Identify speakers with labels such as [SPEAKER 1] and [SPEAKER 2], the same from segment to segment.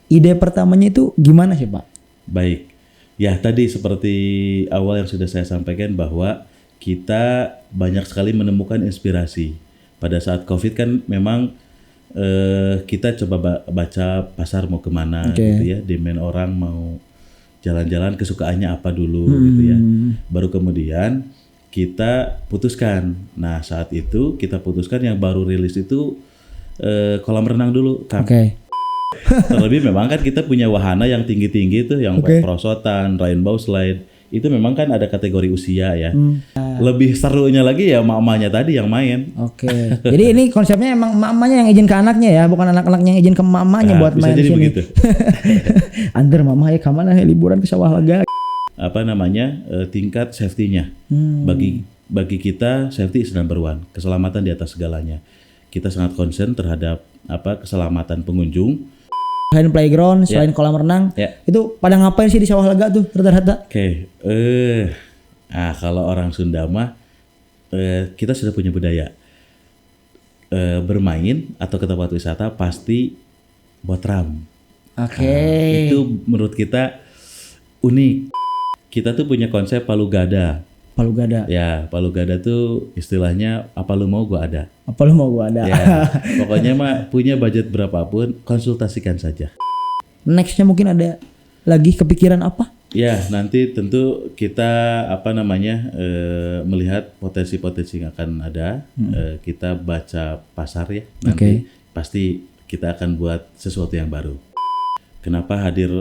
[SPEAKER 1] ide pertamanya itu gimana sih Pak?
[SPEAKER 2] Baik, ya tadi seperti awal yang sudah saya sampaikan bahwa kita banyak sekali menemukan inspirasi. Pada saat COVID kan memang kita coba baca pasar mau kemana gitu ya, demand orang mau jalan-jalan kesukaannya apa dulu gitu ya. Baru kemudian kita putuskan. Nah saat itu kita putuskan yang baru rilis itu kolam renang dulu, Kang. Terlebih memang kan kita punya wahana yang tinggi-tinggi tuh, yang perosotan, rainbow slide. Itu memang kan ada kategori usia ya. Lebih serunya lagi ya emak-emaknya tadi yang main.
[SPEAKER 1] Jadi ini konsepnya emang emak-emaknya yang izin ke anaknya ya, bukan anak-anaknya yang izin ke emak-emaknya buat main di sini.
[SPEAKER 2] Begitu.
[SPEAKER 1] Antar mama ya kemana liburan ke sawah lega.
[SPEAKER 2] Apa namanya tingkat safety-nya. Bagi kita safety is number one, keselamatan di atas segalanya. Kita sangat concern terhadap keselamatan pengunjung.
[SPEAKER 1] Selain playground, selain kolam renang, itu pada ngapain sih di sawah lega tuh rata-rata?
[SPEAKER 2] Kalau orang Sunda mah kita sudah punya budaya bermain atau ke tempat wisata pasti botram. Itu menurut kita unik. Kita tuh punya konsep palu gada.
[SPEAKER 1] Palu gada.
[SPEAKER 2] Ya, palu gada tuh istilahnya apa lu mau gua ada.
[SPEAKER 1] Apa lu mau gua ada.
[SPEAKER 2] Ya, pokoknya mah punya budget berapapun konsultasikan saja.
[SPEAKER 1] Nextnya mungkin ada lagi kepikiran apa?
[SPEAKER 2] Ya, nanti tentu kita melihat potensi-potensi yang akan ada. Kita baca pasar ya. Nanti pasti kita akan buat sesuatu yang baru. Kenapa hadir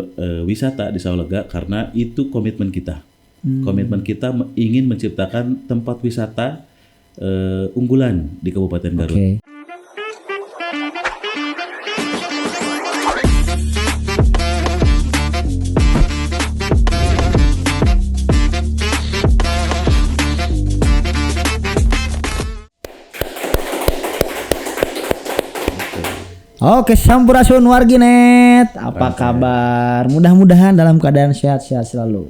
[SPEAKER 2] wisata di Sawah Lega? Karena itu komitmen kita. Komitmen kita ingin menciptakan tempat wisata unggulan di Kabupaten Garut.
[SPEAKER 1] Oke, Sampurasun warginet. Apa kabar? Mudah-mudahan dalam keadaan sehat-sehat selalu.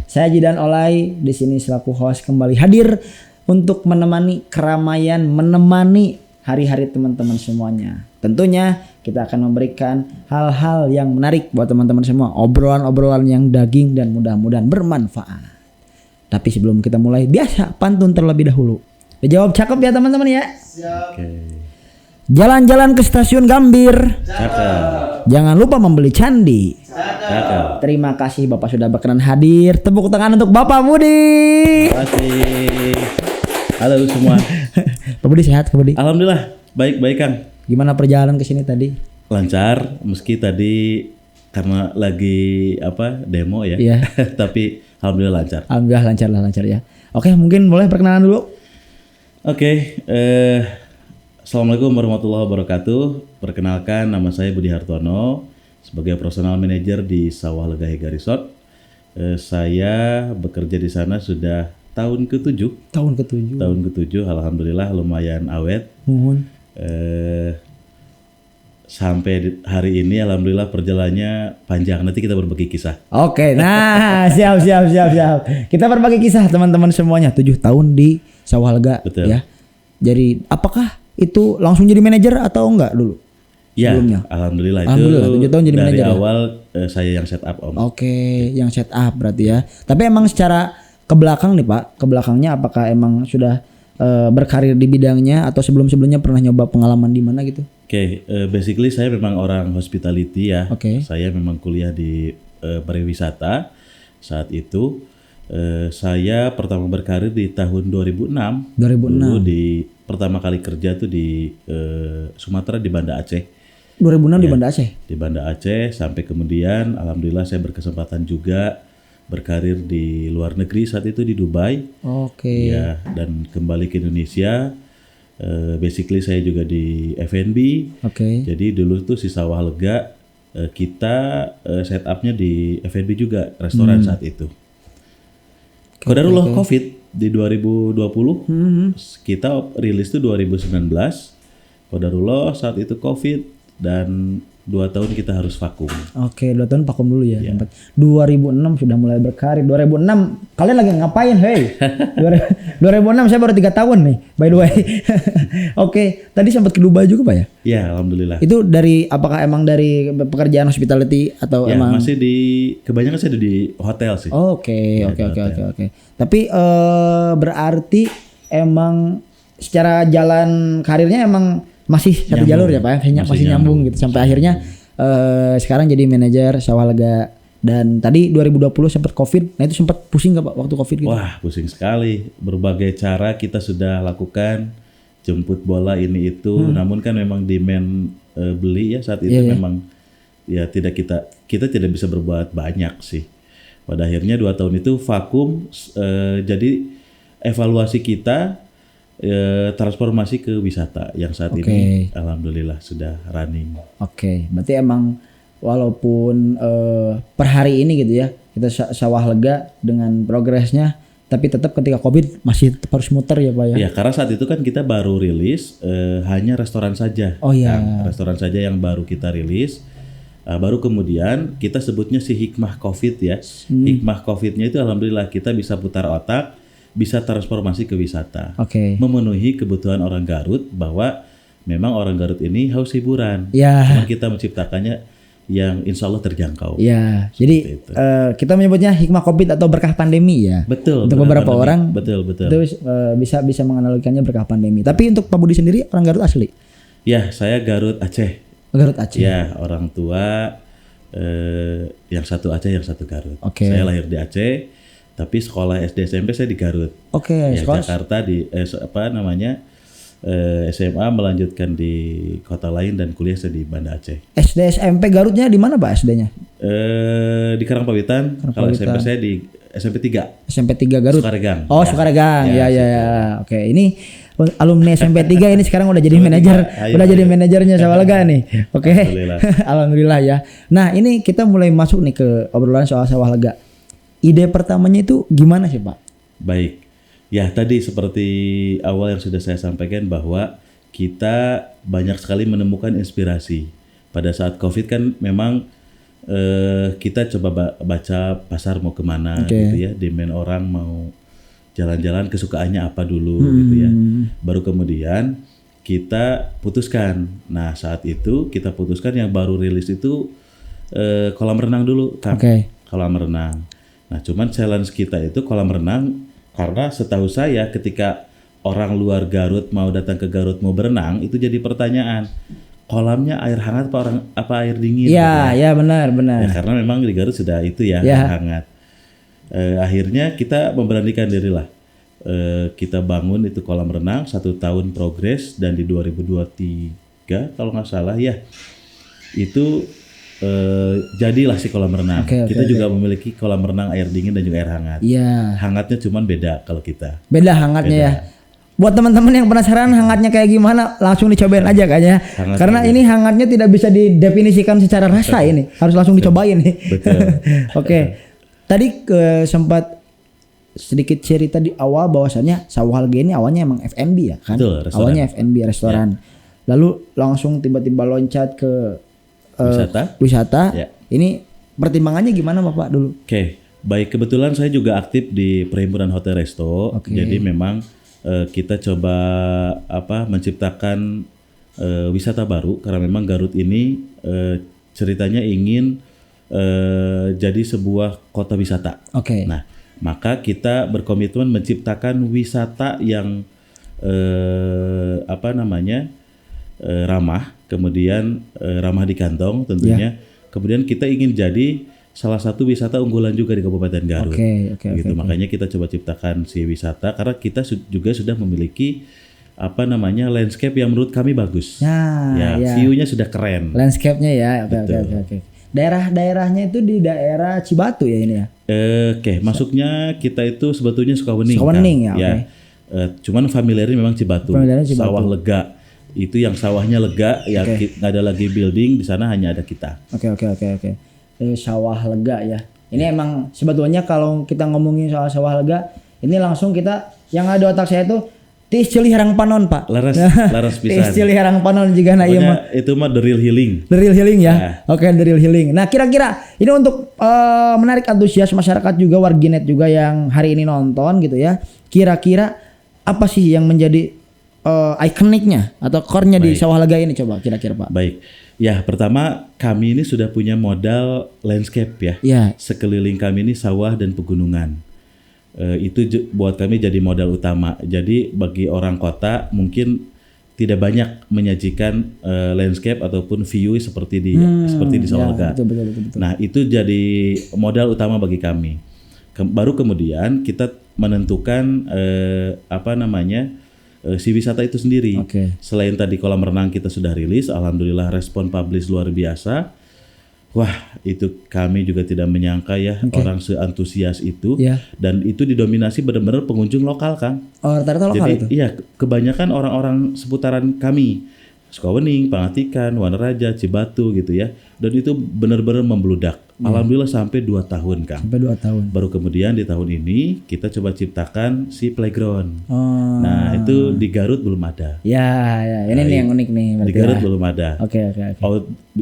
[SPEAKER 1] Saya Jidan Olay di sini selaku host kembali hadir untuk menemani keramaian, menemani hari-hari teman-teman semuanya. Tentunya kita akan memberikan hal-hal yang menarik buat teman-teman semua, obrolan-obrolan yang daging dan mudah-mudahan bermanfaat. Tapi sebelum kita mulai, biasa pantun terlebih dahulu. Dijawab cakep ya teman-teman ya.
[SPEAKER 2] Siap.
[SPEAKER 1] Jalan-jalan ke stasiun Gambir.
[SPEAKER 2] Cakep.
[SPEAKER 1] Jangan lupa membeli candi.
[SPEAKER 2] Cakep.
[SPEAKER 1] Terima kasih Bapak sudah berkenan hadir. Tepuk tangan untuk Bapak Budi.
[SPEAKER 2] Terima kasih. Halo semua.
[SPEAKER 1] Pak Budi sehat, Pak Budi?
[SPEAKER 2] Alhamdulillah, baik-baik Kang.
[SPEAKER 1] Gimana perjalanan ke sini tadi?
[SPEAKER 2] Lancar, meski tadi karena lagi demo ya.
[SPEAKER 1] Iya.
[SPEAKER 2] Tapi alhamdulillah lancar.
[SPEAKER 1] Alhamdulillah lancar ya. Oke, mungkin boleh perkenalan dulu.
[SPEAKER 2] Oke, Assalamualaikum warahmatullahi wabarakatuh. Perkenalkan, nama saya Budi Hartono sebagai personal manager di Sawah Lega Hega Resort. Saya bekerja di sana sudah tahun ke-7. Tahun ke-7, alhamdulillah lumayan awet. Sampai hari ini alhamdulillah perjalanannya panjang. Nanti kita berbagi kisah.
[SPEAKER 1] Oke, nah siap. Kita berbagi kisah teman-teman semuanya. 7 tahun di Sawah Lega.
[SPEAKER 2] Betul.
[SPEAKER 1] Ya. Jadi apakah itu langsung jadi manajer atau enggak dulu?
[SPEAKER 2] Ya,
[SPEAKER 1] sebelumnya?
[SPEAKER 2] alhamdulillah
[SPEAKER 1] 7 tahun jadi
[SPEAKER 2] dari
[SPEAKER 1] manajer.
[SPEAKER 2] Dari awal saya yang set up Om.
[SPEAKER 1] Oke, yang set up berarti ya. Tapi emang secara ke belakang nih Pak, ke belakangnya apakah emang sudah berkarir di bidangnya atau sebelum-sebelumnya pernah nyoba pengalaman di mana gitu?
[SPEAKER 2] Oke, basically saya memang orang hospitality ya.
[SPEAKER 1] Oke.
[SPEAKER 2] Saya memang kuliah di pariwisata. Saat itu saya pertama berkarir di tahun 2006. Dulu pertama kali kerja tuh di Sumatera di Banda Aceh.
[SPEAKER 1] 2006 di Banda Aceh?
[SPEAKER 2] Di Banda Aceh sampai kemudian alhamdulillah saya berkesempatan juga berkarir di luar negeri saat itu di Dubai.
[SPEAKER 1] Oke.
[SPEAKER 2] Ya, dan kembali ke Indonesia. Basically saya juga di F&B.
[SPEAKER 1] Oke.
[SPEAKER 2] Jadi dulu tuh si Sawah Lega kita set up-nya di F&B juga, restoran saat itu. Qadarullah COVID di 2020, kita rilis tuh 2019. Qadarullah saat itu COVID dan 2 tahun kita harus vakum.
[SPEAKER 1] Oke, 2 tahun vakum dulu ya. 2006 sudah mulai berkarir. 2006 kalian lagi ngapain? Hey. 2006 saya baru 3 tahun nih, by the way. Oke, tadi sempat ke Dubai juga Pak ya?
[SPEAKER 2] Ya, alhamdulillah.
[SPEAKER 1] Itu apakah emang dari pekerjaan hospitality atau
[SPEAKER 2] Ya,
[SPEAKER 1] emang?
[SPEAKER 2] masih kebanyakan saya di hotel sih.
[SPEAKER 1] Oke. Tapi berarti emang secara jalan karirnya emang masih satu jalur ya Pak ya? Masih nyambung gitu sampai akhirnya sekarang jadi manajer Sawah Lega. Dan tadi 2020 sempat Covid. Nah itu sempat pusing gak Pak waktu Covid gitu?
[SPEAKER 2] Wah, pusing sekali. Berbagai cara kita sudah lakukan, jemput bola ini itu. Namun kan memang demand beli ya saat itu memang ya kita tidak bisa berbuat banyak sih. Pada akhirnya 2 tahun itu vakum. Jadi evaluasi kita transformasi ke wisata yang saat ini alhamdulillah sudah running.
[SPEAKER 1] Oke, berarti emang walaupun per hari ini gitu ya kita Sawah Lega dengan progresnya, tapi tetap ketika Covid masih tetap harus muter ya Pak ya?
[SPEAKER 2] Ya karena saat itu kan kita baru rilis hanya restoran saja.
[SPEAKER 1] Oh iya.
[SPEAKER 2] Restoran saja yang baru kita rilis. Baru kemudian kita sebutnya si hikmah Covid ya. Hikmah Covidnya itu alhamdulillah kita bisa putar otak, bisa transformasi ke wisata. Memenuhi kebutuhan orang Garut bahwa memang orang Garut ini haus hiburan. Cuma kita menciptakannya yang insya Allah terjangkau.
[SPEAKER 1] Ya, jadi kita menyebutnya hikmah Covid atau berkah pandemi ya.
[SPEAKER 2] Betul.
[SPEAKER 1] Untuk beberapa orang,
[SPEAKER 2] betul.
[SPEAKER 1] Itu bisa menganalogikannya berkah pandemi. Tapi untuk Pak Budi sendiri orang Garut asli?
[SPEAKER 2] Ya, saya Garut Aceh.
[SPEAKER 1] Garut Aceh.
[SPEAKER 2] Ya, orang tua yang satu Aceh, yang satu Garut. Saya lahir di Aceh. Tapi sekolah SD SMP saya di Garut. Ya, sekolah Jakarta di SMA melanjutkan di kota lain dan kuliah saya di Banda Aceh.
[SPEAKER 1] SD SMP Garutnya di mana Pak SD-nya?
[SPEAKER 2] Di Karangpawitan. Kalau SMP saya di SMP 3.
[SPEAKER 1] SMP 3 Garut.
[SPEAKER 2] Sukaregang.
[SPEAKER 1] Oh, Sukaregang. Ya. Oke, ini alumni SMP 3 ini sekarang udah jadi manajer, udah jadi manajernya Sawah Lega nih. Oke. Alhamdulillah ya. Nah, ini kita mulai masuk nih ke obrolan soal Sawah Lega. Ide pertamanya itu gimana sih Pak?
[SPEAKER 2] Baik, ya tadi seperti awal yang sudah saya sampaikan bahwa kita banyak sekali menemukan inspirasi. Pada saat Covid kan memang kita coba baca pasar mau kemana gitu ya. Demand orang mau jalan-jalan kesukaannya apa dulu gitu ya. Baru kemudian kita putuskan. Nah saat itu kita putuskan yang baru rilis itu kolam renang dulu kan. Kolam renang. Nah cuman challenge kita itu kolam renang karena setahu saya ketika orang luar Garut mau datang ke Garut mau berenang itu jadi pertanyaan, kolamnya air hangat apa air dingin?
[SPEAKER 1] Iya benar.
[SPEAKER 2] Ya, karena memang di Garut sudah itu ya air hangat. Akhirnya kita memberanikan diri lah. Kita bangun itu kolam renang 1 tahun progres dan di 2023 kalau nggak salah ya itu jadilah si kolam renang. Kita juga memiliki kolam renang air dingin dan juga air hangat. Hangatnya cuman beda kalau kita.
[SPEAKER 1] Beda hangatnya ya. Buat teman-teman yang penasaran hangatnya kayak gimana, langsung dicobain aja kayaknya. Karena ini hangatnya tidak bisa didefinisikan secara rasa ini, harus langsung dicobain nih. Oke. Tadi sempat sedikit cerita di awal bahwasannya Sawah Lega ini awalnya emang F&B ya kan?
[SPEAKER 2] Betul,
[SPEAKER 1] awalnya F&B restoran. Lalu langsung tiba-tiba loncat ke wisata. Ini pertimbangannya gimana Bapak dulu?
[SPEAKER 2] Baik, kebetulan saya juga aktif di Perhimpunan Hotel Resto. Jadi memang kita coba menciptakan wisata baru karena memang Garut ini ceritanya ingin jadi sebuah kota wisata. Nah, maka kita berkomitmen menciptakan wisata yang ramah, kemudian ramah di kantong tentunya. Kemudian kita ingin jadi salah satu wisata unggulan juga di Kabupaten Garut. Makanya kita coba ciptakan si wisata karena kita juga sudah memiliki landscape yang menurut kami bagus. View-nya sudah keren.
[SPEAKER 1] Landscape-nya ya. Oke. Daerah-daerahnya itu di daerah Cibatu ya ini ya.
[SPEAKER 2] Masuknya kita itu sebetulnya Sukawening.
[SPEAKER 1] Ya.
[SPEAKER 2] Cuman familiarnya memang Cibatu. Sawah Lega. Itu yang sawahnya lega, ya nggak ada lagi building, di sana hanya ada kita. Oke.
[SPEAKER 1] Sawah Lega ya. Ini emang sebetulnya kalau kita ngomongin soal Sawah Lega, ini langsung kita yang ada di otak saya tuh Tiis ceuli harang panon, Pak.
[SPEAKER 2] Laras pisan.
[SPEAKER 1] Tiis ceuli harang panon juga na ieu mah.
[SPEAKER 2] Pokoknya itu mah the real healing.
[SPEAKER 1] The real healing ya.
[SPEAKER 2] Nah.
[SPEAKER 1] Oke, the real healing. Nah, kira-kira ini untuk menarik antusias masyarakat juga, warginet juga yang hari ini nonton gitu ya. Kira-kira apa sih yang menjadi ikoniknya atau core-nya di Sawah Lega ini coba kira-kira, Pak?
[SPEAKER 2] Baik. Ya, pertama kami ini sudah punya modal landscape ya.
[SPEAKER 1] Ya.
[SPEAKER 2] Sekeliling kami ini sawah dan pegunungan. Itu buat kami jadi modal utama. Jadi bagi orang kota mungkin tidak banyak menyajikan landscape ataupun view seperti di Sawah Lega.
[SPEAKER 1] Betul.
[SPEAKER 2] Nah, itu jadi modal utama bagi kami. Baru kemudian kita menentukan si wisata itu sendiri.
[SPEAKER 1] Oke.
[SPEAKER 2] Selain tadi kolam renang kita sudah rilis, alhamdulillah respon publish luar biasa. Wah, itu kami juga tidak menyangka ya orang seantusias itu.
[SPEAKER 1] Ya.
[SPEAKER 2] Dan itu didominasi benar-benar pengunjung lokal, Kang.
[SPEAKER 1] Oh, rata-rata lokal
[SPEAKER 2] Jadi
[SPEAKER 1] itu.
[SPEAKER 2] iya, kebanyakan orang-orang seputaran kami. Sukawening, Pangatikan, Wanaraja, Cibatu gitu ya. Dan itu benar-benar membludak. Alhamdulillah sampai 2 tahun, Kang.
[SPEAKER 1] Sampai 2 tahun.
[SPEAKER 2] Baru kemudian di tahun ini kita coba ciptakan si playground.
[SPEAKER 1] Oh.
[SPEAKER 2] Nah, itu di Garut belum ada.
[SPEAKER 1] Ya, ini nih yang unik nih.
[SPEAKER 2] Di
[SPEAKER 1] berarti
[SPEAKER 2] Garut
[SPEAKER 1] ya.
[SPEAKER 2] belum ada.
[SPEAKER 1] Oke.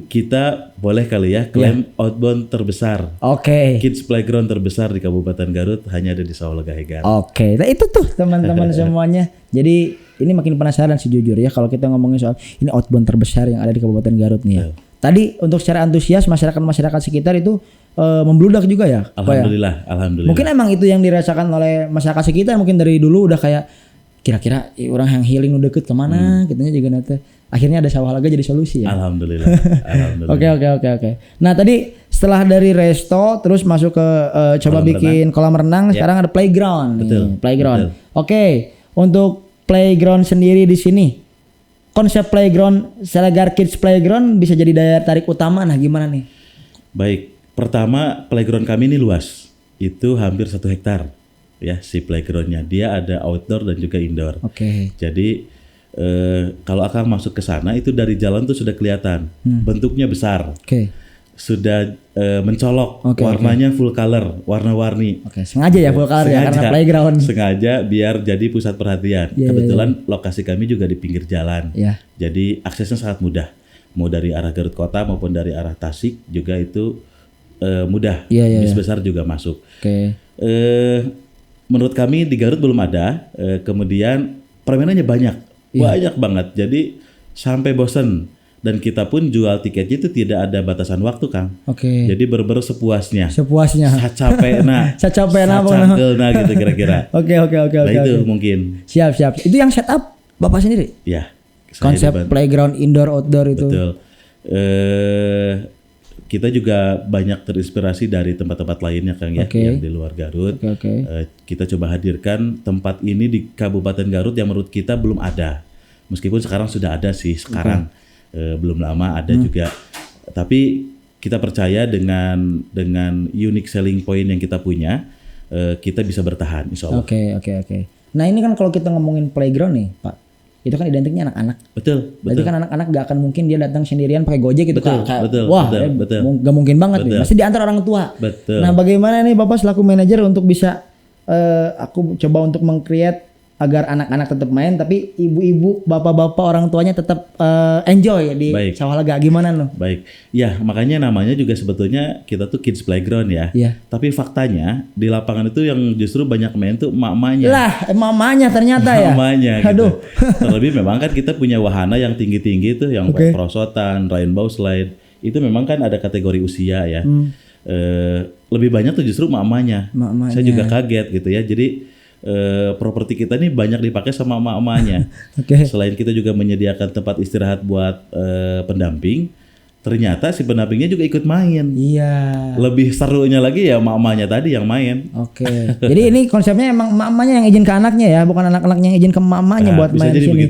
[SPEAKER 2] Kita boleh kali ya klaim outbound terbesar.
[SPEAKER 1] Oke.
[SPEAKER 2] Kids playground terbesar di Kabupaten Garut hanya ada di Sawah Lega Hegar.
[SPEAKER 1] Oke. Nah, itu tuh teman-teman semuanya. Jadi ini makin penasaran sih jujur ya kalau kita ngomongin soal ini outbound terbesar yang ada di Kabupaten Garut nih ya. Tadi untuk secara antusias masyarakat sekitar itu membludak juga ya.
[SPEAKER 2] Alhamdulillah.
[SPEAKER 1] Mungkin emang itu yang dirasakan oleh masyarakat sekitar, mungkin dari dulu udah kayak kira-kira orang yang healing udah deket kemana, kitanya juga nanti. Akhirnya ada Sawah Lega jadi solusi ya.
[SPEAKER 2] Alhamdulillah.
[SPEAKER 1] Oke. Nah tadi setelah dari resto terus masuk ke coba bikin kolam renang, sekarang ada playground.
[SPEAKER 2] Betul.
[SPEAKER 1] Nih, playground.
[SPEAKER 2] Betul.
[SPEAKER 1] Oke, untuk playground sendiri di sini. Konsep playground Selegar Kids Playground bisa jadi daya tarik utama. Nah, gimana nih?
[SPEAKER 2] Baik, pertama playground kami ini luas. Itu hampir 1 hektar. Ya, si playgroundnya. Dia ada outdoor dan juga indoor.
[SPEAKER 1] Oke.
[SPEAKER 2] Jadi kalau Akang masuk ke sana itu dari jalan tuh sudah kelihatan. Bentuknya besar.
[SPEAKER 1] Oke.
[SPEAKER 2] Sudah mencolok, warnanya full color, warna-warni.
[SPEAKER 1] Oke, sengaja ya full color ya karena playground.
[SPEAKER 2] Sengaja biar jadi pusat perhatian. Kebetulan lokasi kami juga di pinggir jalan. Jadi aksesnya sangat mudah. Mau dari arah Garut Kota maupun dari arah Tasik juga itu mudah. Bis besar juga masuk. Menurut kami di Garut belum ada. Kemudian permainannya banyak banget. Jadi sampai bosen. Dan kita pun jual tiketnya itu tidak ada batasan waktu, Kang. Jadi bener-bener sepuasnya. Sacapena gitu kira-kira.
[SPEAKER 1] Oke.
[SPEAKER 2] Nah itu mungkin.
[SPEAKER 1] Siap. Itu yang setup Bapak sendiri?
[SPEAKER 2] Ya.
[SPEAKER 1] Konsep playground indoor outdoor itu.
[SPEAKER 2] Betul. Kita juga banyak terinspirasi dari tempat-tempat lainnya, Kang ya, yang di luar Garut. Kita coba hadirkan tempat ini di Kabupaten Garut yang menurut kita belum ada. Meskipun sekarang sudah ada sih sekarang. Belum lama ada juga, tapi kita percaya dengan unique selling point yang kita punya, kita bisa bertahan insya Allah.
[SPEAKER 1] Oke. Nah ini kan kalau kita ngomongin playground nih Pak, itu kan identiknya anak-anak.
[SPEAKER 2] Betul.
[SPEAKER 1] Berarti kan anak-anak gak akan mungkin dia datang sendirian pakai Gojek gitu.
[SPEAKER 2] Betul.
[SPEAKER 1] Gak mungkin banget nih, pasti diantar orang tua.
[SPEAKER 2] Betul.
[SPEAKER 1] Nah bagaimana nih Bapak selaku manajer untuk bisa aku coba untuk meng-create agar anak-anak tetap main tapi ibu-ibu, bapak-bapak, orang tuanya tetap enjoy di Sawah Lega. Gimana loh?
[SPEAKER 2] Baik. Ya, makanya namanya juga sebetulnya kita tuh kids playground ya. Tapi faktanya di lapangan itu yang justru banyak main tuh emak-emaknya.
[SPEAKER 1] Lah, mamanya ternyata ya.
[SPEAKER 2] Mamanya
[SPEAKER 1] Aduh.
[SPEAKER 2] Gitu. Terlebih memang kan kita punya wahana yang tinggi-tinggi tuh yang perosotan, rainbow slide. Itu memang kan ada kategori usia ya. Lebih banyak tuh justru emak-emaknya. Saya juga kaget gitu ya. Jadi properti kita ini banyak dipakai sama emak-emaknya. Selain kita juga menyediakan tempat istirahat buat pendamping, ternyata si pendampingnya juga ikut main. Lebih serunya lagi ya emak-emaknya tadi yang main.
[SPEAKER 1] Jadi ini konsepnya emang emak-emaknya yang izin ke anaknya ya, bukan anak-anaknya yang izin ke emak-emaknya buat main di sini.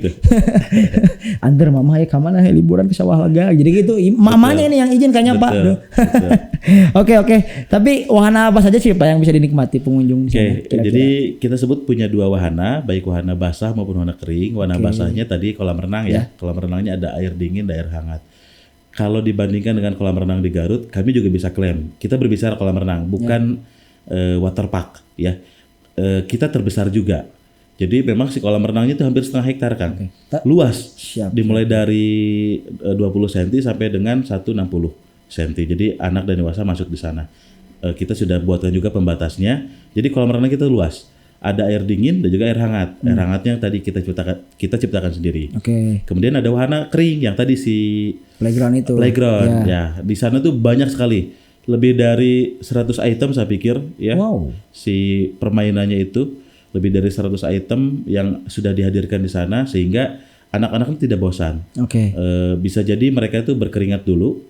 [SPEAKER 1] Antar mama ya kemana liburan ke Sawah Lega. Jadi gitu emak-emaknya ini yang izin kayaknya Pak. Oke. Tapi wahana apa saja sih Pak yang bisa dinikmati pengunjung di sini?
[SPEAKER 2] Jadi kita sebut punya 2 wahana, baik wahana basah maupun wahana kering. Wahana basahnya tadi kolam renang ya. Kolam renangnya ada air dingin, ada air hangat. Kalau dibandingkan dengan kolam renang di Garut, kami juga bisa klaim. Kita berbicara kolam renang, bukan water park ya. Kita terbesar juga. Jadi memang si kolam renangnya itu hampir setengah hektar kan.
[SPEAKER 1] Oke.
[SPEAKER 2] Luas.
[SPEAKER 1] Siap.
[SPEAKER 2] Dimulai dari 20 cm sampai dengan 160 cm. Jadi anak dan dewasa masuk di sana. Kita sudah buatkan juga pembatasnya. Jadi kolam renang kita luas. Ada air dingin dan juga air hangat. Air hangatnya yang tadi kita ciptakan sendiri.
[SPEAKER 1] Oke.
[SPEAKER 2] Kemudian ada wahana kering yang tadi si
[SPEAKER 1] Playground itu.
[SPEAKER 2] playground. Ya, di sana tuh banyak sekali. Lebih dari 100 item saya pikir ya.
[SPEAKER 1] Wow.
[SPEAKER 2] Si permainannya itu lebih dari 100 item yang sudah dihadirkan di sana sehingga anak-anak tidak bosan.
[SPEAKER 1] Oke.
[SPEAKER 2] Bisa jadi mereka itu berkeringat dulu,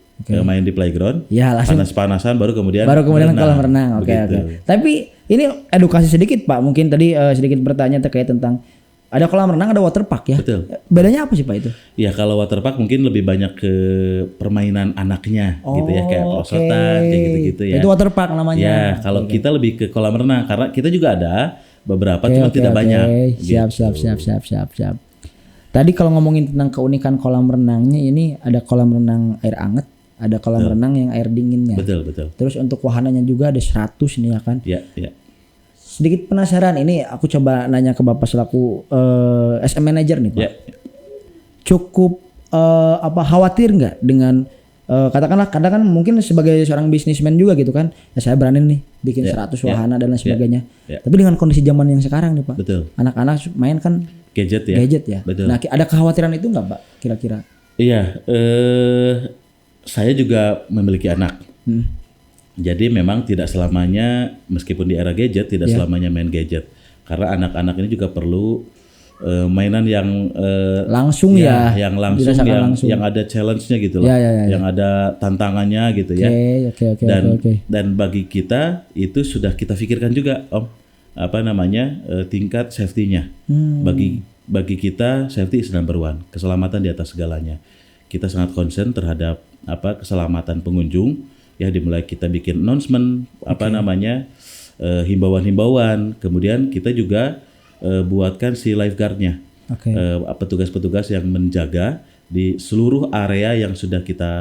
[SPEAKER 2] main di playground,
[SPEAKER 1] Ya langsung.
[SPEAKER 2] panas-panasan baru kemudian
[SPEAKER 1] Kolam renang. Oke.
[SPEAKER 2] Begitu.
[SPEAKER 1] Tapi ini edukasi sedikit Pak. Mungkin tadi sedikit bertanya terkait tentang ada kolam renang, ada water park ya.
[SPEAKER 2] Betul.
[SPEAKER 1] Bedanya apa sih Pak itu?
[SPEAKER 2] Ya kalau waterpark mungkin lebih banyak ke permainan anaknya gitu ya kayak perosotan kayak gitu-gitu ya.
[SPEAKER 1] Itu water park namanya.
[SPEAKER 2] Ya kalau kita lebih ke kolam renang karena kita juga ada beberapa cuma tidak banyak.
[SPEAKER 1] Siap. Tadi kalau ngomongin tentang keunikan kolam renangnya, ini ada kolam renang air anget, ada kolam renang yang air dinginnya.
[SPEAKER 2] Betul.
[SPEAKER 1] Terus untuk wahananya juga ada 100 nih ya kan.
[SPEAKER 2] Ya.
[SPEAKER 1] Sedikit penasaran, ini aku coba nanya ke Bapak selaku SM manager nih Pak.
[SPEAKER 2] Ya.
[SPEAKER 1] Cukup khawatir nggak dengan katakanlah kadang kan mungkin sebagai seorang bisnismen juga gitu kan, ya saya berani nih bikin 100 wahana dan lain sebagainya. Tapi dengan kondisi zaman yang sekarang nih Pak,
[SPEAKER 2] Betul.
[SPEAKER 1] anak-anak main kan
[SPEAKER 2] Gadget ya.
[SPEAKER 1] gadget ya.
[SPEAKER 2] Betul.
[SPEAKER 1] Nah ada kekhawatiran itu nggak Pak kira-kira?
[SPEAKER 2] Iya, saya juga memiliki anak. Jadi memang tidak selamanya meskipun di era gadget tidak selamanya main gadget. Karena anak-anak ini juga perlu mainan yang
[SPEAKER 1] Langsung ya,
[SPEAKER 2] yang langsung
[SPEAKER 1] dirasakan
[SPEAKER 2] yang
[SPEAKER 1] langsung.
[SPEAKER 2] yang ada challenge-nya gitu loh.
[SPEAKER 1] Ya.
[SPEAKER 2] Yang ada tantangannya gitu ya.
[SPEAKER 1] Oke.
[SPEAKER 2] Dan bagi kita itu sudah kita pikirkan juga Om, tingkat safety-nya. Bagi kita safety is number one, keselamatan di atas segalanya. Kita sangat concern terhadap keselamatan pengunjung. Ya dimulai kita bikin announcement himbauan-himbauan. Kemudian kita juga buatkan si lifeguard-nya. Petugas-petugas yang menjaga di seluruh area yang sudah kita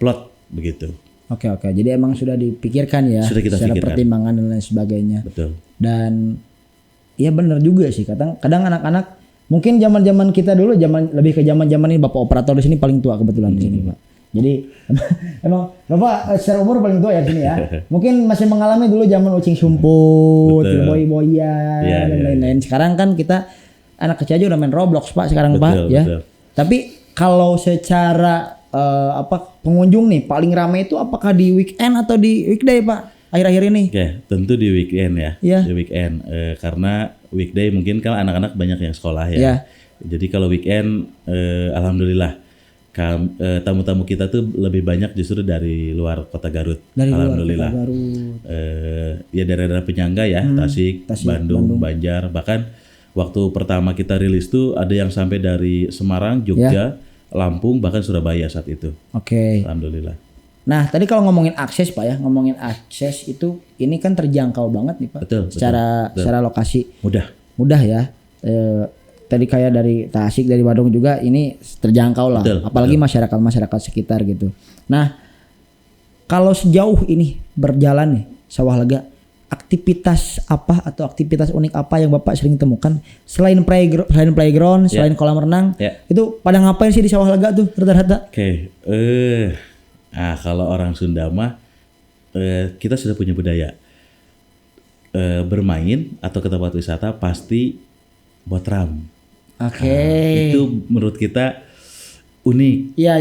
[SPEAKER 2] plot begitu.
[SPEAKER 1] Oke. Jadi emang sudah dipikirkan ya,
[SPEAKER 2] Sudah kita
[SPEAKER 1] secara
[SPEAKER 2] pikirkan.
[SPEAKER 1] pertimbangan dan lain sebagainya.
[SPEAKER 2] Betul.
[SPEAKER 1] Dan ya benar juga sih, kadang anak-anak mungkin zaman kita dulu lebih ke zaman ini Bapak operator di sini paling tua kebetulan di sini Pak. Jadi emang Bapak secara umur paling tua ya di sini ya. Mungkin masih mengalami dulu zaman ucing sumput, boy-boyan dan lain-lain. Sekarang kan kita anak kecil aja udah main Roblox Pak sekarang Pak ya.
[SPEAKER 2] Betul.
[SPEAKER 1] Tapi kalau secara pengunjung nih paling ramai itu apakah di weekend atau di weekday Pak akhir-akhir ini?
[SPEAKER 2] Oke, tentu di weekend ya.
[SPEAKER 1] Iya.
[SPEAKER 2] Di weekend karena weekday mungkin kan anak-anak banyak yang sekolah ya.
[SPEAKER 1] Iya.
[SPEAKER 2] Jadi kalau weekend alhamdulillah tamu-tamu kita tuh lebih banyak justru dari luar Kota Garut. Alhamdulillah. Ya daerah-daerah penyangga ya, Tasik, Bandung, Banjar, bahkan waktu pertama kita rilis tuh ada yang sampai dari Semarang, Jogja, Lampung, bahkan Surabaya saat itu.
[SPEAKER 1] Oke.
[SPEAKER 2] Alhamdulillah.
[SPEAKER 1] Nah tadi kalau ngomongin akses Pak ya, ngomongin akses itu ini kan terjangkau banget nih Pak.
[SPEAKER 2] Betul.
[SPEAKER 1] Secara lokasi
[SPEAKER 2] Mudah
[SPEAKER 1] ya. Tadi kayak dari Tasik, dari Bandung juga ini terjangkau lah. Apalagi masyarakat sekitar gitu. Nah kalau sejauh ini berjalan nih Sawah Lega, aktivitas apa atau aktivitas unik apa yang Bapak sering temukan selain playground, selain kolam renang, itu pada ngapain sih di Sawah Lega tuh rata-rata?
[SPEAKER 2] Oke. Kalau orang Sunda mah kita sudah punya budaya bermain atau ke tempat wisata pasti botram. Itu menurut kita unik.
[SPEAKER 1] Iya.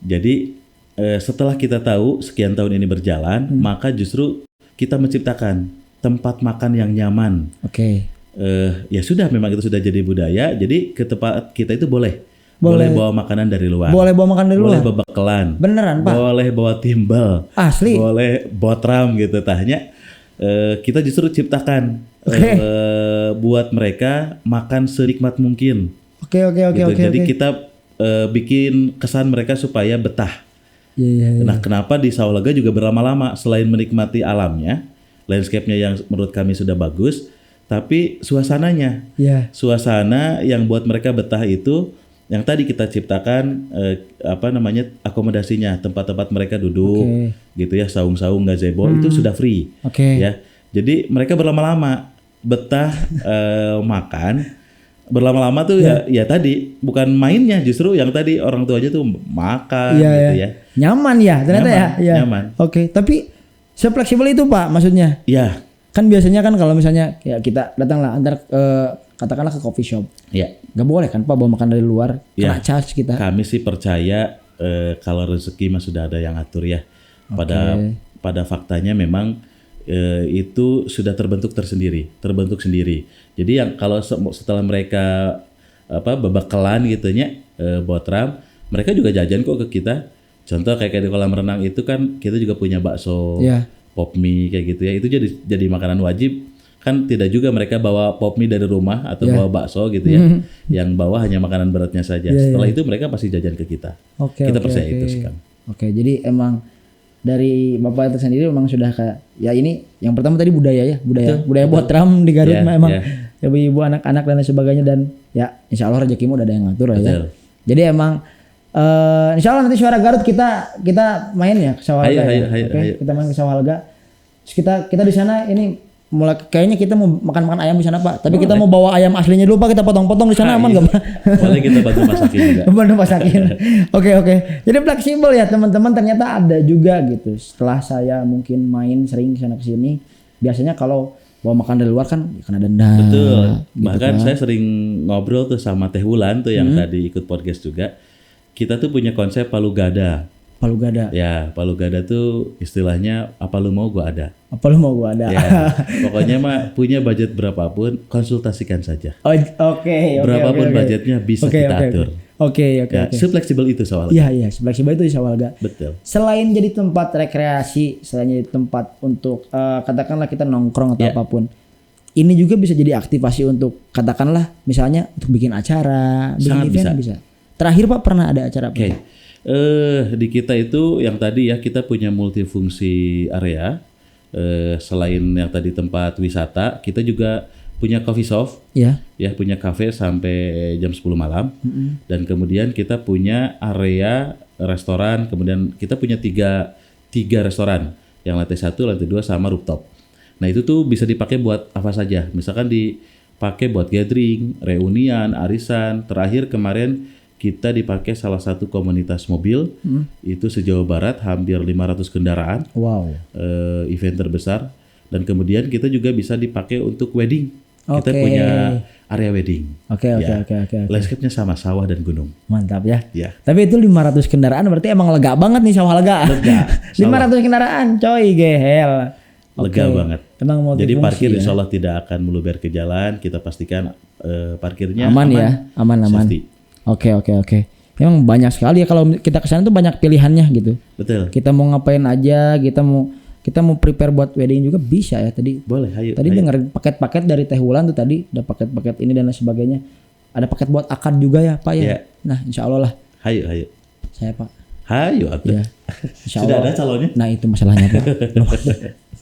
[SPEAKER 2] Jadi setelah kita tahu sekian tahun ini berjalan, maka justru kita menciptakan tempat makan yang nyaman. Ya sudah, memang itu sudah jadi budaya. Jadi ke tempat kita itu boleh bawa makanan dari luar.
[SPEAKER 1] Boleh bawa makanan dari luar.
[SPEAKER 2] Boleh bawa bekelan.
[SPEAKER 1] Beneran Pak?
[SPEAKER 2] Boleh bawa timbal.
[SPEAKER 1] Asli.
[SPEAKER 2] Boleh botram gitu. Tanya kita justru ciptakan buat mereka makan senikmat mungkin.
[SPEAKER 1] Oke.
[SPEAKER 2] Jadi kita bikin kesan mereka supaya betah. Nah, kenapa di Sawah Lega juga berlama-lama selain menikmati alamnya, landscape-nya yang menurut kami sudah bagus, tapi suasananya. Suasana yang buat mereka betah itu yang tadi kita ciptakan akomodasinya, tempat-tempat mereka duduk gitu ya, saung-saung, gazebo itu sudah free. Ya. Jadi mereka berlama-lama betah makan berlama-lama tuh ya tadi bukan mainnya, justru yang tadi orang tuanya tuh makan gitu ya.
[SPEAKER 1] Nyaman ya ternyata ya.
[SPEAKER 2] Nyaman.
[SPEAKER 1] Oke, tapi se-fleksibel itu Pak maksudnya?
[SPEAKER 2] Ya.
[SPEAKER 1] Kan biasanya kan kalau misalnya ya kita datanglah antar katakanlah ke coffee shop.
[SPEAKER 2] Ya.
[SPEAKER 1] Gak boleh kan Pak bawa makan dari luar, kena charge kita.
[SPEAKER 2] Kami sih percaya kalau rezeki mah sudah ada yang atur ya. Pada faktanya memang itu sudah terbentuk sendiri. Jadi yang kalau setelah mereka babak-kelan gitunya botram, mereka juga jajan kok ke kita. Contoh kayak di kolam renang itu kan kita juga punya bakso, pop mie kayak gitu ya. Itu jadi makanan wajib. Kan tidak juga mereka bawa pop mie dari rumah atau bawa bakso gitu ya. Yang bawa hanya makanan beratnya saja. Setelah itu mereka pasti jajan ke kita. Kita percaya itu sih Kang.
[SPEAKER 1] Oke, jadi emang dari Bapak itu sendiri memang sudah kayak ya ini yang pertama tadi budaya botram di Garut memang ibu-ibu anak-anak dan lain sebagainya, dan ya insya Allah rezekimu udah ada yang ngatur ya. Jadi emang insya Allah nanti Suara Garut kita main ya ke Sawalga. Kita main ke Sawalga. Terus kita di sana ini mulai kayaknya kita mau makan ayam di sana Pak. Tapi kita mau bawa ayam aslinya dulu Pak, kita potong-potong di sana aman enggak Pak?
[SPEAKER 2] Boleh kita bantu masakin juga.
[SPEAKER 1] Bantu masakin. Oke. Jadi fleksibel ya teman-teman, ternyata ada juga gitu. Setelah saya mungkin main sering sana ke sini, biasanya kalau bawa makan dari luar kan kena denda.
[SPEAKER 2] Betul.
[SPEAKER 1] Gitu
[SPEAKER 2] Bahkan
[SPEAKER 1] kan.
[SPEAKER 2] saya sering ngobrol tuh sama Teh Wulan tuh yang tadi ikut podcast juga. Kita tuh punya konsep Palu Gada.
[SPEAKER 1] Palu Gada.
[SPEAKER 2] Ya, Palu Gada tuh istilahnya apa lu mau gua ada.
[SPEAKER 1] Apa lu mau gua ada?
[SPEAKER 2] Ya, pokoknya mah punya budget berapapun konsultasikan saja.
[SPEAKER 1] Oke.
[SPEAKER 2] Berapapun budgetnya bisa kita atur.
[SPEAKER 1] Oke.
[SPEAKER 2] Fleksibel itu Sawalga.
[SPEAKER 1] Iya, fleksibel itu di Sawalga.
[SPEAKER 2] Betul.
[SPEAKER 1] Selain jadi tempat rekreasi, selain jadi tempat untuk katakanlah kita nongkrong atau apapun, ini juga bisa jadi aktivasi untuk katakanlah misalnya untuk bikin acara, bikin event bisa. Terakhir Pak pernah ada acara apa?
[SPEAKER 2] Di kita itu yang tadi ya kita punya multifungsi area. Selain yang tadi tempat wisata, kita juga punya coffee shop. Ya, punya cafe sampai jam 10 malam. Dan kemudian kita punya area restoran, kemudian kita punya tiga restoran. Yang lantai 1, lantai 2 sama rooftop. Nah, itu tuh bisa dipakai buat apa saja. Misalkan dipakai buat gathering, reunian, arisan. Terakhir kemarin kita dipakai salah satu komunitas mobil itu se-Jawa Barat, hampir 500 kendaraan. Wow. Event terbesar. Dan kemudian kita juga bisa dipakai untuk wedding. Kita punya area wedding. Oke. Landscape-nya sama sawah dan gunung.
[SPEAKER 1] Mantap ya. Tapi itu 500 kendaraan berarti emang lega banget nih sawah lega. 500 kendaraan coy, gehel.
[SPEAKER 2] Lega banget. Jadi parkir insya Allah tidak akan meluber ke jalan. Kita pastikan parkirnya
[SPEAKER 1] aman ya. Aman.
[SPEAKER 2] Safety.
[SPEAKER 1] Oke. Emang banyak sekali ya kalau kita kesana tuh banyak pilihannya gitu.
[SPEAKER 2] Betul.
[SPEAKER 1] Kita mau ngapain aja, kita mau prepare buat wedding juga bisa ya tadi.
[SPEAKER 2] Boleh, ayo.
[SPEAKER 1] Tadi dengerin paket-paket dari Teh Wulan tuh tadi, ada paket-paket ini dan lain sebagainya. Ada paket buat akad juga ya Pak ya. Nah insya Allah lah.
[SPEAKER 2] Hayo.
[SPEAKER 1] Saya Pak.
[SPEAKER 2] Hayo atuh.
[SPEAKER 1] Ya.
[SPEAKER 2] Sudah ada calonnya?
[SPEAKER 1] Nah itu masalahnya Pak.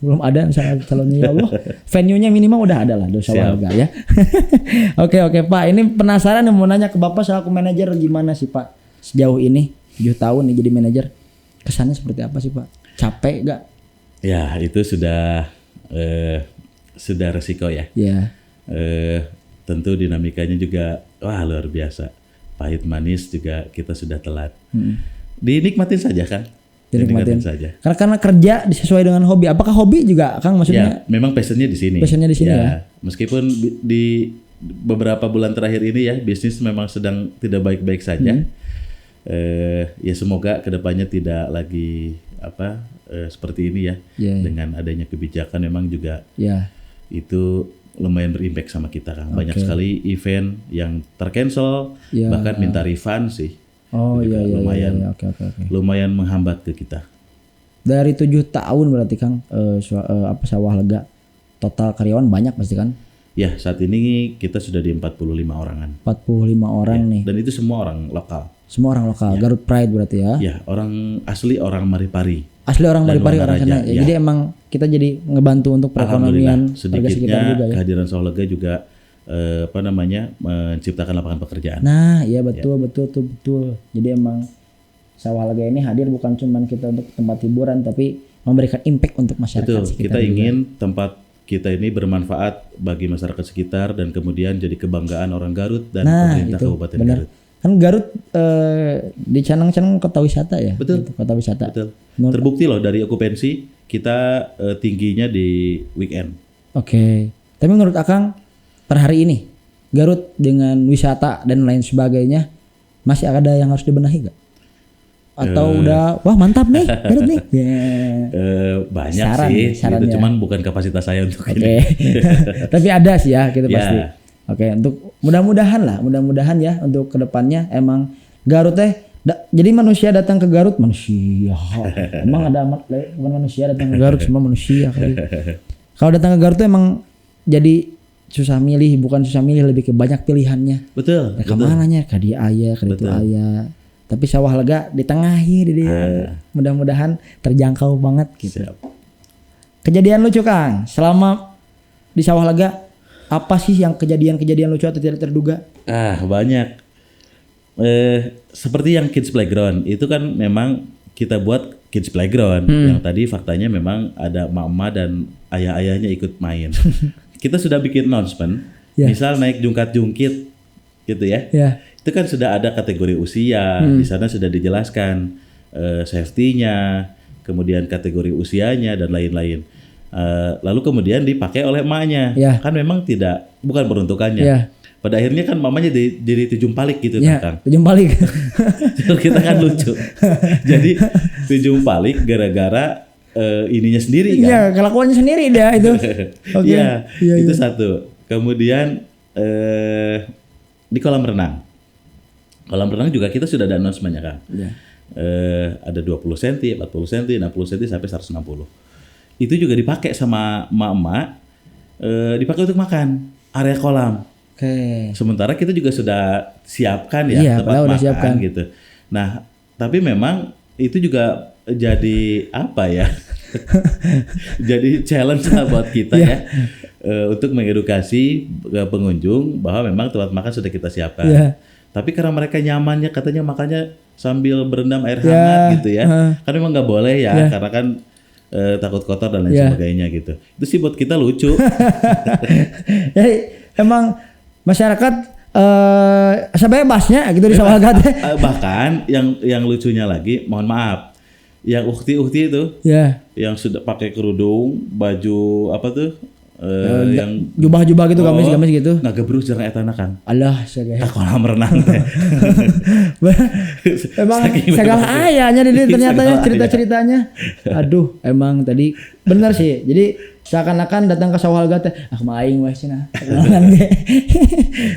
[SPEAKER 1] Belum ada misalnya calonnya ya Allah. Venue-nya minimal udah ada lah dosa warga ya. Oke Pak, ini penasaran mau nanya ke Bapak selaku manajer, gimana sih Pak sejauh ini 7 tahun nih jadi manajer, kesannya seperti apa sih Pak? Capek gak?
[SPEAKER 2] Ya itu sudah resiko ya. Ya. Tentu dinamikanya juga luar biasa. Pahit manis juga kita sudah telat. Dinikmatin saja kan. Dinikmatin saja.
[SPEAKER 1] Karena kerja sesuai dengan hobi. Apakah hobi juga Kang maksudnya?
[SPEAKER 2] Ya, memang passionnya di sini.
[SPEAKER 1] Passionnya di sini ya.
[SPEAKER 2] Meskipun di beberapa bulan terakhir ini ya bisnis memang sedang tidak baik-baik saja. Ya semoga kedepannya tidak lagi seperti ini ya. Dengan adanya kebijakan memang juga itu lumayan berimpact sama kita Kang. Banyak sekali event yang tercancel, bahkan minta refund sih. Lumayan menghambat ke kita.
[SPEAKER 1] Dari 7 tahun berarti Kang Sawah Lega total karyawan banyak pasti kan?
[SPEAKER 2] Ya saat ini kita sudah di 45 orangan.
[SPEAKER 1] 45 orang nih.
[SPEAKER 2] Dan itu semua orang lokal.
[SPEAKER 1] Semua orang lokal. Garut Pride berarti ya?
[SPEAKER 2] Ya orang asli orang Maripari.
[SPEAKER 1] Asli orang Maripari orang sana. Ya. Jadi emang kita jadi ngebantu untuk perekonomian warga sekitar juga ya.
[SPEAKER 2] Kehadiran Sawah Lega juga menciptakan lapangan pekerjaan.
[SPEAKER 1] Nah, iya betul. Jadi emang Sawah Lega ini hadir bukan cuma kita untuk tempat hiburan, tapi memberikan impact untuk masyarakat
[SPEAKER 2] betul,
[SPEAKER 1] sekitar.
[SPEAKER 2] Kita ingin tempat kita ini bermanfaat bagi masyarakat sekitar dan kemudian jadi kebanggaan orang Garut dan
[SPEAKER 1] Nah,
[SPEAKER 2] pemerintah
[SPEAKER 1] itu
[SPEAKER 2] Kabupaten
[SPEAKER 1] benar.
[SPEAKER 2] Garut.
[SPEAKER 1] Kan Garut di Canang-Canang kota wisata ya.
[SPEAKER 2] Betul.
[SPEAKER 1] Gitu, kota wisata.
[SPEAKER 2] Betul. Terbukti loh dari okupansi kita tingginya di weekend.
[SPEAKER 1] Oke. Tapi menurut Akang per hari ini Garut dengan wisata dan lain sebagainya masih ada yang harus dibenahi gak? Atau udah wah mantap nih Garut nih.
[SPEAKER 2] Banyak
[SPEAKER 1] Saran,
[SPEAKER 2] sih,
[SPEAKER 1] sarannya.
[SPEAKER 2] gitu. Cuman bukan kapasitas saya untuk
[SPEAKER 1] Oke.
[SPEAKER 2] ini.
[SPEAKER 1] Tapi ada sih ya gitu
[SPEAKER 2] Ya.
[SPEAKER 1] pasti. Oke, untuk mudah-mudahan ya untuk kedepannya emang Garut jadi manusia datang ke Garut manusia. Emang ada bukan manusia datang ke Garut semua manusia kali. Kalau datang ke Garut tuh emang jadi susah milih, bukan susah milih lebih ke banyak pilihannya.
[SPEAKER 2] Betul.
[SPEAKER 1] Ya, kemananya ke dia aya, ke itu aya. Tapi sawah lega di tengah di dia. Mudah-mudahan terjangkau banget gitu.
[SPEAKER 2] Siap.
[SPEAKER 1] Kejadian lucu Kang, selama di sawah lega apa sih yang kejadian lucu atau tidak terduga?
[SPEAKER 2] Banyak. Seperti yang kids playground itu kan memang kita buat kids playground yang tadi faktanya memang ada mama dan ayah-ayahnya ikut main. Kita sudah bikin announcement, misal naik jungkat-jungkit gitu ya. Itu kan sudah ada kategori usia, di sana sudah dijelaskan safety-nya, kemudian kategori usianya dan lain-lain. Lalu kemudian dipakai oleh emaknya, kan memang bukan peruntukannya. Pada akhirnya kan mamanya jadi tujung palik gitu kan Kang.
[SPEAKER 1] Tujung palik.
[SPEAKER 2] Kita kan lucu. Jadi tujung palik gara-gara ininya sendiri kan.
[SPEAKER 1] Iya, kelakuannya sendiri dia itu.
[SPEAKER 2] Iya, itu satu. Kemudian di kolam renang. Kolam renang juga kita sudah ada announcement-nya Kang. Ada 20 cm, 40 cm, 60 cm sampai 160. Itu juga dipakai sama emak-emak, dipakai untuk makan area kolam. Sementara kita juga sudah siapkan tempat makan siapkan. Gitu. Nah, tapi memang itu juga jadi apa ya? Jadi challenge lah buat kita ya. Untuk mengedukasi pengunjung bahwa memang tempat makan sudah kita siapkan. Tapi karena mereka nyamannya katanya makannya sambil berendam air hangat gitu ya. Kan memang nggak boleh ya karena kan takut kotor dan lain sebagainya gitu. Itu sih buat kita lucu.
[SPEAKER 1] Jadi emang masyarakat sebebasnya gitu di sawah lega.
[SPEAKER 2] Bahkan yang lucunya lagi, mohon maaf, yang ukti-ukti itu, yang sudah pakai kerudung, baju apa tuh? Yang
[SPEAKER 1] jubah-jubah gitu, gamis-gamis gitu.
[SPEAKER 2] Ngagebrus jeung eta kan.
[SPEAKER 1] Allah segala.
[SPEAKER 2] Ka kolam renang teh.
[SPEAKER 1] Emang segala ayahnya ternyata ya cerita-ceritanya. Aduh, emang tadi benar sih. Jadi seakan-akan datang ke sawah lega teh, maing weh cenah.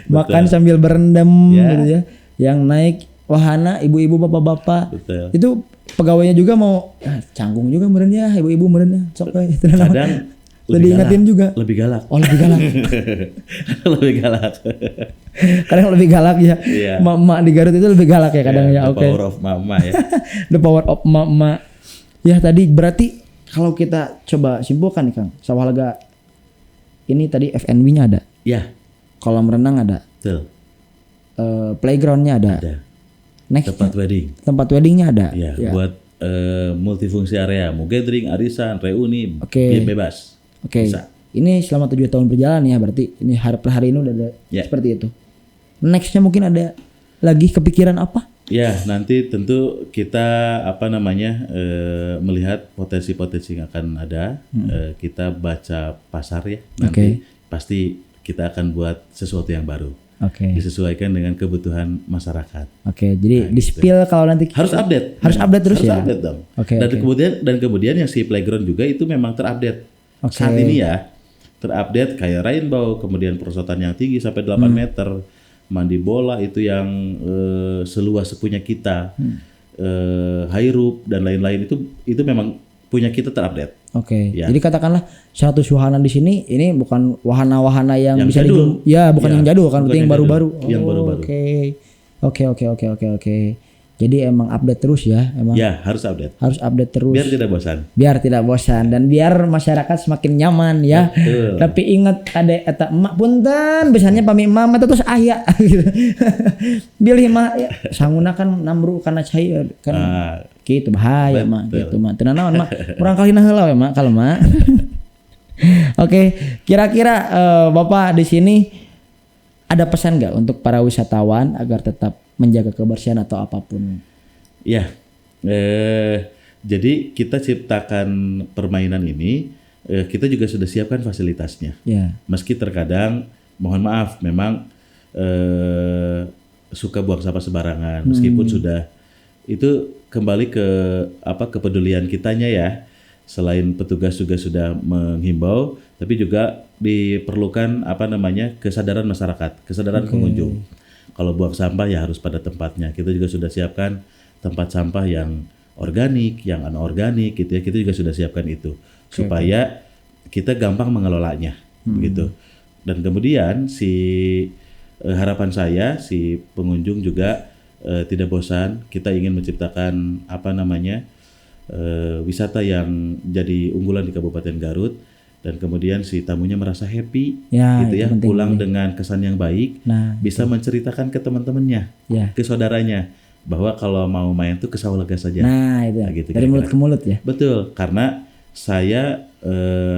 [SPEAKER 1] Makan sambil berendam gitu ya. Yang naik wahana ibu-ibu bapak-bapak.
[SPEAKER 2] Betul.
[SPEAKER 1] Itu pegawainya juga mau canggung juga meureun ya, ibu-ibu meureun ya. Sok we.
[SPEAKER 2] Kadang
[SPEAKER 1] lebih ingetin juga.
[SPEAKER 2] Lebih galak.
[SPEAKER 1] Oh, lebih galak.
[SPEAKER 2] Lebih galak.
[SPEAKER 1] Kadang lebih galak ya. Mama di Garut itu lebih galak ya kadang ya.
[SPEAKER 2] Oke. The power of mama ya.
[SPEAKER 1] The power of mama. Ya tadi berarti kalau kita coba simpulkan nih Kang, sawah lega ini tadi F&B-nya ada.
[SPEAKER 2] Iya.
[SPEAKER 1] Kolam renang ada.
[SPEAKER 2] Betul.
[SPEAKER 1] Playground-nya ada. Next. Tempat wedding-nya ada.
[SPEAKER 2] Iya. Buat multifungsi area, mau gathering, arisan, reuni, bebas.
[SPEAKER 1] Oke. Ini selama 7 tahun berjalan ya berarti ini per hari ini udah ada seperti itu. Nextnya mungkin ada lagi kepikiran apa?
[SPEAKER 2] Ya nanti tentu kita melihat potensi-potensi yang akan ada. Kita baca pasar ya. Nanti pasti kita akan buat sesuatu yang baru. Disesuaikan dengan kebutuhan masyarakat.
[SPEAKER 1] Jadi di spill gitu. Kalau nanti
[SPEAKER 2] harus update.
[SPEAKER 1] Harus update terus ya.
[SPEAKER 2] Update dong. Dan kemudian yang si playground juga itu memang terupdate. Saat ini ya terupdate kayak rainbow, kemudian perosotan yang tinggi sampai 8 meter, mandi bola itu yang seluas punya kita, high roof dan lain-lain itu memang punya kita terupdate. Jadi katakanlah 100 wahana di sini ini bukan wahana-wahana yang bisa
[SPEAKER 1] jadul. Bukan yang jadul kan, yang baru-baru.
[SPEAKER 2] Yang baru-baru.
[SPEAKER 1] Oke. Jadi emang update terus ya, emang.
[SPEAKER 2] Ya, harus update.
[SPEAKER 1] Harus update terus.
[SPEAKER 2] Biar tidak bosan
[SPEAKER 1] dan biar masyarakat semakin nyaman ya. Betul. Tapi ingat ada eta emak punten, biasanya pami emak terus aya gitu. Bilih mah ya, sanguna kan nambru kana cai kan. Gitu bahaya mah gitu mah. Teu naon mah. Urang kalina heula we mah kalau mah. Oke, kira-kira Bapak di sini ada pesan nggak untuk para wisatawan agar tetap menjaga kebersihan atau apapun?
[SPEAKER 2] Ya, jadi kita ciptakan permainan ini, kita juga sudah siapkan fasilitasnya.
[SPEAKER 1] Ya.
[SPEAKER 2] Meski terkadang, mohon maaf, memang suka buang sampah sembarangan, meskipun sudah itu kembali ke kepedulian kitanya ya. Selain petugas juga sudah menghimbau, tapi juga diperlukan kesadaran masyarakat, kesadaran pengunjung. Kalau buang sampah ya harus pada tempatnya. Kita juga sudah siapkan tempat sampah yang organik, yang anorganik gitu ya. Kita juga sudah siapkan itu supaya kita gampang mengelolanya begitu. Dan kemudian harapan saya si pengunjung juga tidak bosan. Kita ingin menciptakan wisata yang jadi unggulan di Kabupaten Garut, dan kemudian si tamunya merasa happy gitu ya, pulang dengan kesan yang baik, bisa menceritakan ke teman-temannya, ke saudaranya bahwa kalau mau main tuh ke Sawah-Lega saja.
[SPEAKER 1] Nah, itu gitu, dari mulut ke mulut ya.
[SPEAKER 2] Betul, karena saya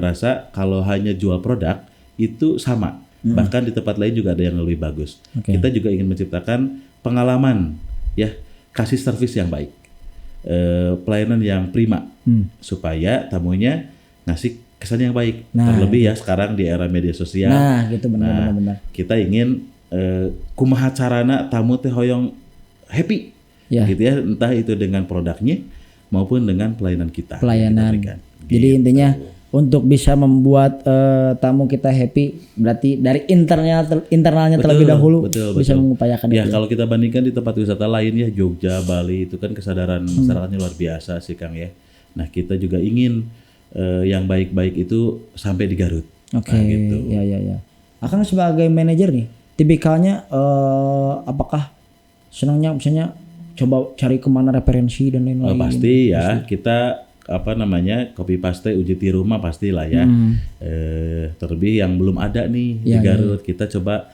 [SPEAKER 2] rasa kalau hanya jual produk itu sama, bahkan di tempat lain juga ada yang lebih bagus. Kita juga ingin menciptakan pengalaman ya, kasih servis yang baik. Pelayanan yang prima supaya tamunya ngasih kesan yang baik. Terlebih ya sekarang di era media sosial.
[SPEAKER 1] Nah, gitu benar.
[SPEAKER 2] Kita ingin kumaha carana tamu teh hoyong happy, gitu ya, entah itu dengan produknya maupun dengan pelayanan kita.
[SPEAKER 1] Pelayanan.
[SPEAKER 2] Gitu.
[SPEAKER 1] Jadi intinya untuk bisa membuat tamu kita happy, berarti dari internalnya terlebih dahulu bisa mengupayakan
[SPEAKER 2] ya,
[SPEAKER 1] itu.
[SPEAKER 2] kalau kita bandingkan di tempat wisata lain ya, Jogja, Bali, itu kan kesadaran masyarakatnya luar biasa sih Kang ya. Nah, kita juga ingin yang baik-baik itu sampai di Garut.
[SPEAKER 1] Oke,
[SPEAKER 2] gitu.
[SPEAKER 1] Ya. Akang sebagai manajer nih, tipikalnya apakah senangnya misalnya coba cari kemana referensi dan lain-lain?
[SPEAKER 2] Pasti ya, kita copy paste uji tiru mah pastilah ya. Terlebih yang belum ada nih di Garut, kita coba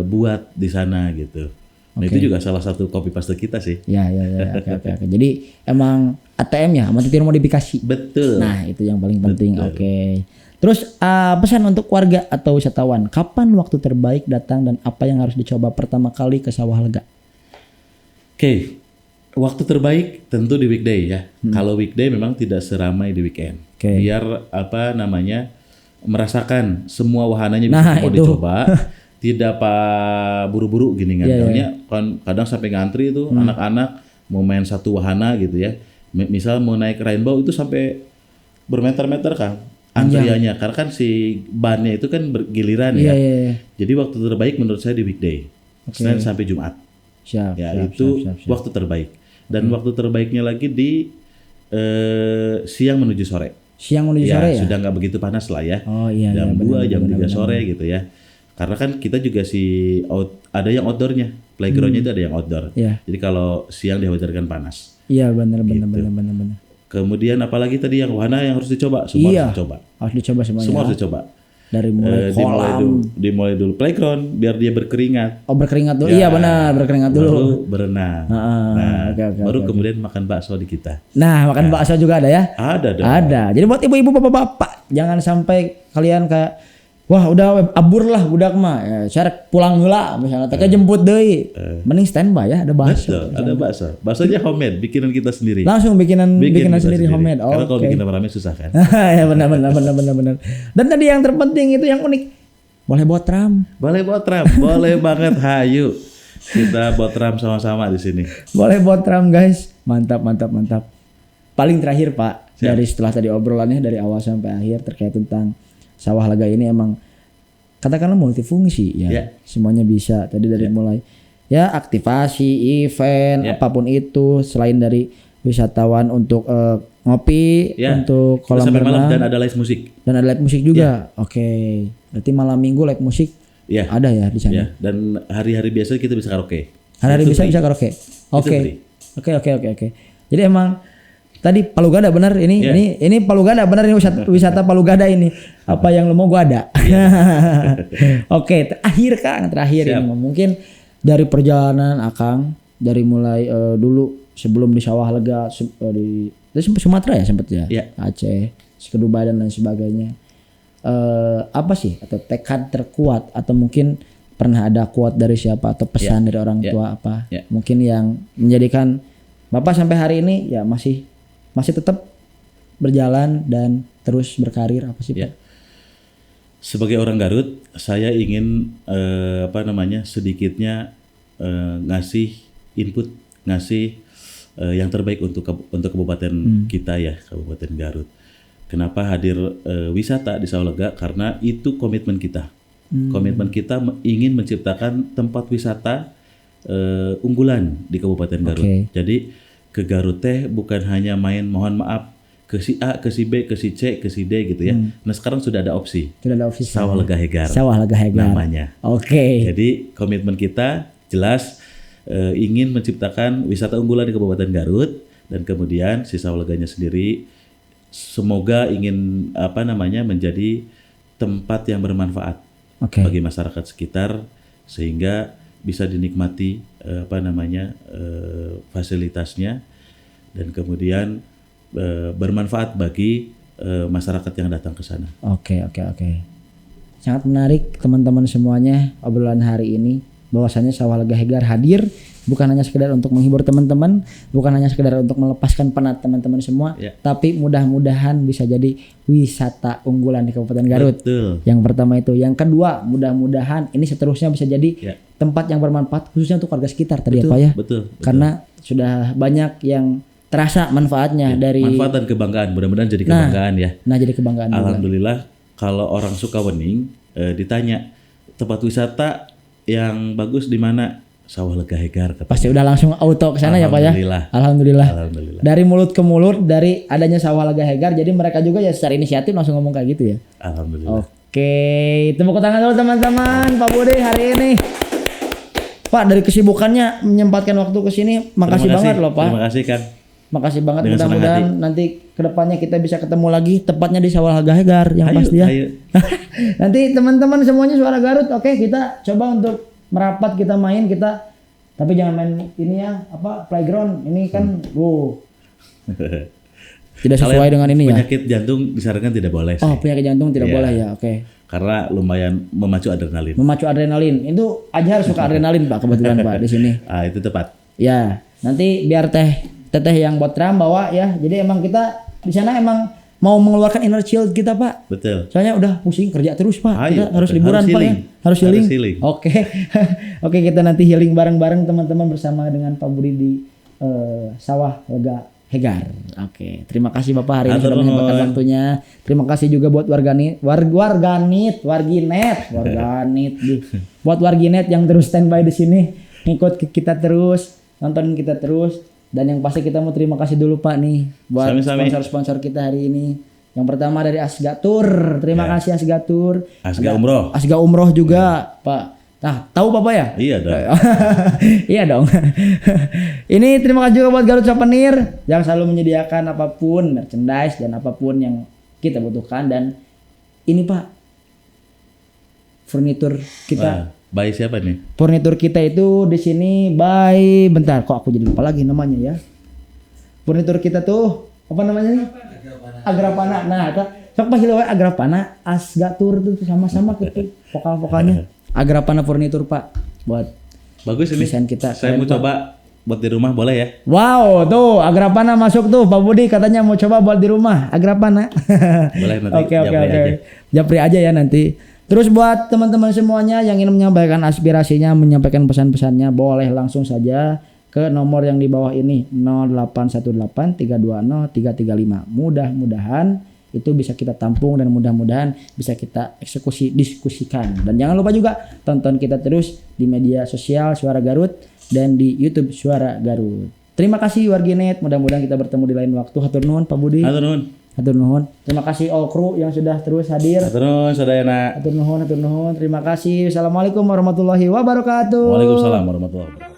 [SPEAKER 2] buat di sana gitu. Nah, itu juga salah satu copy paste kita sih.
[SPEAKER 1] Ya. Oke. Jadi emang ATM ya, sama tiru modifikasi.
[SPEAKER 2] Betul.
[SPEAKER 1] Nah, itu yang paling penting. Oke. Terus pesan untuk warga atau wisatawan, kapan waktu terbaik datang dan apa yang harus dicoba pertama kali ke Sawah-Lega?
[SPEAKER 2] Oke. Waktu terbaik tentu di weekday ya. Kalau weekday memang tidak seramai di weekend. Biar merasakan semua wahananya bisa mau dicoba. Tidak buru-buru gini ngantarnya. Kadang sampai ngantri itu anak-anak mau main satu wahana gitu ya. Misal mau naik rainbow itu sampai bermeter-meter kan antriannya. Karena kan si bannya itu kan bergiliran ya. Jadi waktu terbaik menurut saya di weekday. Senin sampai Jumat. Siap. Waktu terbaik. Dan waktu terbaiknya lagi di siang menuju sore.
[SPEAKER 1] Siang menuju sore ya?
[SPEAKER 2] Sudah nggak begitu panas lah ya. Jam 2, jam 3 sore gitu ya. Karena kan kita juga ada yang outdoornya. Playgroundnya itu ada yang outdoor. Jadi kalau siang dikhawatirkan panas. Iya benar. Kemudian apalagi tadi yang wahana yang harus dicoba? Semua harus dicoba.
[SPEAKER 1] Harus dicoba semuanya.
[SPEAKER 2] Semua harus dicoba.
[SPEAKER 1] Dari mulai kolam,
[SPEAKER 2] dimulai dulu playground biar dia berkeringat.
[SPEAKER 1] Berkeringat dulu. Iya benar, berkeringat dulu.
[SPEAKER 2] Baru berenang.
[SPEAKER 1] Okay.
[SPEAKER 2] Kemudian makan bakso di kita.
[SPEAKER 1] Nah, makan bakso juga ada ya?
[SPEAKER 2] Ada dong.
[SPEAKER 1] Ada. Jadi buat ibu-ibu, bapak-bapak, jangan sampai kalian kayak wah udah abur lah budak mah. Ya, cara pulang heula misalnya teh jemput deui. Mending standby ya, ada bakso.
[SPEAKER 2] Betul, ada bakso. Baksonya homemade, bikinan kita sendiri.
[SPEAKER 1] Langsung bikinan sendiri homemade.
[SPEAKER 2] Karena kalau bikin rame susah kan.
[SPEAKER 1] Ya benar. Dan tadi yang terpenting itu yang unik. Boleh buat tram.
[SPEAKER 2] Boleh banget, hayu. Kita buat tram sama-sama di sini.
[SPEAKER 1] Boleh buat tram guys. Mantap. Paling terakhir Pak, dari setelah tadi obrolannya dari awal sampai akhir terkait tentang Sawah-Lega ini emang katakanlah multifungsi ya. Semuanya bisa. Tadi dari mulai ya aktivasi, event, apapun itu, selain dari wisatawan untuk ngopi, untuk kolam renang
[SPEAKER 2] dan ada live musik.
[SPEAKER 1] Dan ada live musik juga. Oke. Berarti malam Minggu live musik ada ya di sana.
[SPEAKER 2] Dan hari-hari biasa kita bisa karaoke.
[SPEAKER 1] Hari-hari bisa karaoke. Oke. Jadi emang tadi Palu Gada benar ini Palu Gada benar ini wisata Palu Gada ini. Apa yang lo mau gua ada. Oke, terakhir ini mungkin dari perjalanan Akang dari mulai dulu sebelum di Sawah-Lega di Sumatera ya sempat ya. Aceh, Kedubai dan lain sebagainya. apa sih atau tekad terkuat atau mungkin pernah ada quote dari siapa atau pesan dari orang tua apa mungkin yang menjadikan Bapak sampai hari ini ya masih tetap berjalan dan terus berkarir apa sih Pak?
[SPEAKER 2] Sebagai orang Garut, saya ingin sedikitnya ngasih input, ngasih yang terbaik untuk kabupaten kita ya, Kabupaten Garut. Kenapa hadir wisata di Sawalega? Karena itu komitmen kita. Komitmen kita ingin menciptakan tempat wisata unggulan di Kabupaten Garut. Jadi ke Garut teh bukan hanya main mohon maaf ke si A, ke si B, ke si C, ke si D gitu ya. Nah sekarang sudah ada opsi. Sawalega Hegar.
[SPEAKER 1] Sawalega Hegar
[SPEAKER 2] namanya. Jadi komitmen kita jelas ingin menciptakan wisata unggulan di Kabupaten Garut dan kemudian si Sawaleganya sendiri semoga ingin menjadi tempat yang bermanfaat bagi masyarakat sekitar sehingga bisa dinikmati fasilitasnya dan kemudian bermanfaat bagi masyarakat yang datang ke sana.
[SPEAKER 1] Oke. Sangat menarik teman-teman semuanya obrolan hari ini bahwasanya Sawalega Hegar hadir bukan hanya sekedar untuk menghibur teman-teman, bukan hanya sekedar untuk melepaskan penat teman-teman semua, tapi mudah-mudahan bisa jadi wisata unggulan di Kabupaten Garut.
[SPEAKER 2] Betul.
[SPEAKER 1] Yang pertama itu, yang kedua mudah-mudahan ini seterusnya bisa jadi tempat yang bermanfaat khususnya untuk warga sekitar tadi Pak ya.
[SPEAKER 2] Betul.
[SPEAKER 1] Karena sudah banyak yang terasa manfaatnya dari
[SPEAKER 2] manfaat dan kebanggaan, mudah-mudahan jadi kebanggaan ya.
[SPEAKER 1] Nah jadi kebanggaan.
[SPEAKER 2] Alhamdulillah kalau orang Sukawening ditanya tempat wisata yang bagus di mana? Sawalega Hegar.
[SPEAKER 1] Pasti udah langsung auto ke sana ya Pak ya. Alhamdulillah. Dari mulut ke mulut dari adanya Sawalega Hegar jadi mereka juga ya secara inisiatif langsung ngomong kayak gitu ya.
[SPEAKER 2] Alhamdulillah.
[SPEAKER 1] Oke, tepuk tangan dulu teman-teman Pak Budi hari ini. Pak dari kesibukannya menyempatkan waktu ke sini, makasih banget loh Pak.
[SPEAKER 2] Terima kasih kan.
[SPEAKER 1] Makasih banget, mudah-mudahan nanti kedepannya kita bisa ketemu lagi tepatnya di Sawalega Hegar yang pasti ya. Nanti teman-teman semuanya suara Garut, oke kita coba untuk merapat kita main kita, tapi jangan main ini ya playground ini kan, tidak sesuai dengan ini ya.
[SPEAKER 2] Penyakit jantung disarankan tidak boleh.
[SPEAKER 1] Penyakit jantung tidak boleh ya, oke.
[SPEAKER 2] Karena lumayan memacu adrenalin. Itu aja harus suka adrenalin Pak kebetulan Pak di sini. Itu tepat.
[SPEAKER 1] Ya, nanti biar teteh yang buat tram bawa ya. Jadi emang kita di sana emang mau mengeluarkan inner child kita Pak.
[SPEAKER 2] Betul.
[SPEAKER 1] Soalnya udah pusing kerja terus Pak. Kita harus liburan Pak ya. Harus healing. Oke. Oke, kita nanti healing bareng-bareng teman-teman bersama dengan Pak Budi di Sawalega Hegar. Oke. Terima kasih Bapak hari ini sudah menyempatkan waktunya. Terima kasih juga buat warginet buat warginet yang terus standby di sini, ngikut kita terus, nontonin kita terus. Dan yang pasti kita mau terima kasih dulu Pak nih buat sponsor-sponsor kita hari ini. Yang pertama dari Asgatur. Terima kasih Asgatur. Asga Umroh juga Pak. Nah, tahu Bapak ya?
[SPEAKER 2] Iya dong.
[SPEAKER 1] Iya dong. Ini terima kasih juga buat Garut Souvenir yang selalu menyediakan apapun merchandise dan apapun yang kita butuhkan. Dan ini Pak, furnitur kita.
[SPEAKER 2] By siapa nih?
[SPEAKER 1] Furnitur kita itu di sini by bentar kok aku jadi lupa lagi namanya ya. Furnitur kita tuh apa namanya nih? Agrapana. Nah, sok panggil wae Agrapana, Asgatur tuh sama-sama gitu vokal-vokalnya. Agrapana Furnitur Pak buat
[SPEAKER 2] bagus ini.
[SPEAKER 1] Desain kita.
[SPEAKER 2] Saya mau coba buat di rumah boleh ya?
[SPEAKER 1] Wow, tuh Agrapana masuk tuh Pak Budi katanya mau coba buat di rumah Agrapana.
[SPEAKER 2] Boleh nanti.
[SPEAKER 1] Oke. Japri aja ya nanti. Terus buat teman-teman semuanya yang ingin menyampaikan aspirasinya, menyampaikan pesan-pesannya, boleh langsung saja ke nomor yang di bawah ini 0818-320-335. Mudah-mudahan itu bisa kita tampung dan mudah-mudahan bisa kita diskusikan. Dan jangan lupa juga tonton kita terus di media sosial Suara Garut dan di YouTube Suara Garut. Terima kasih warginet, mudah-mudahan kita bertemu di lain waktu. Hatur nuhun Pak Budi.
[SPEAKER 2] Hatur nuhun.
[SPEAKER 1] Terima kasih all crew yang sudah terus hadir.
[SPEAKER 2] Hatur nuhun Sadayana.
[SPEAKER 1] Hatur nuhun. Terima kasih. Assalamualaikum warahmatullahi wabarakatuh.
[SPEAKER 2] Waalaikumsalam warahmatullahi wabarakatuh.